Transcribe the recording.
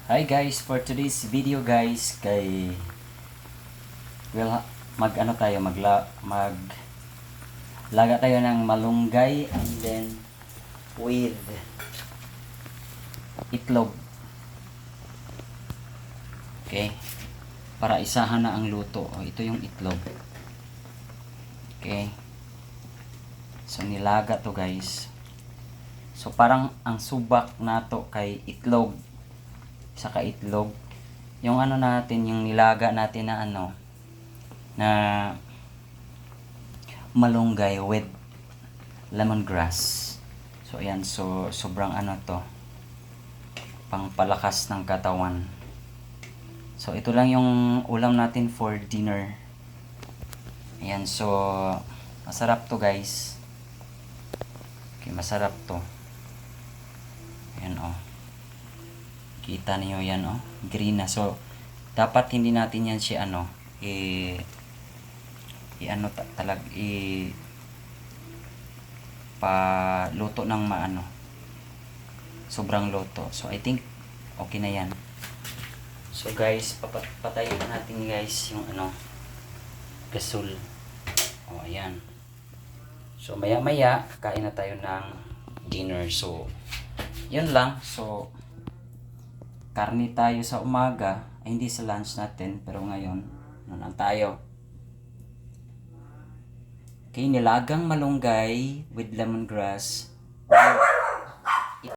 Hi guys, for today's video guys, mag-ano tayo, maglaga tayo ng malunggay and then with itlog. Okay? Para isahan na ang luto. O, ito yung itlog. Okay? So nilaga to guys. So parang ang subak nato kay itlog. Saka itlog. Yung ano natin, yung nilaga natin na na malunggay with lemongrass. So ayan, so sobrang to, pangpalakas ng katawan. So ito lang yung ulam natin for dinner. Ayan, so masarap to guys. Okay, masarap to. Ayan kita niyo yan green na. So dapat hindi natin yan siya paluto ng sobrang luto. So I think okay na yan. So guys, patayin na natin guys yung gasol. Ayan. So maya maya kain na tayo ng dinner. So yun lang. So karne tayo sa umaga, hindi sa lunch natin, pero ngayon lang tayo. Okay, nilagang malunggay with lemongrass.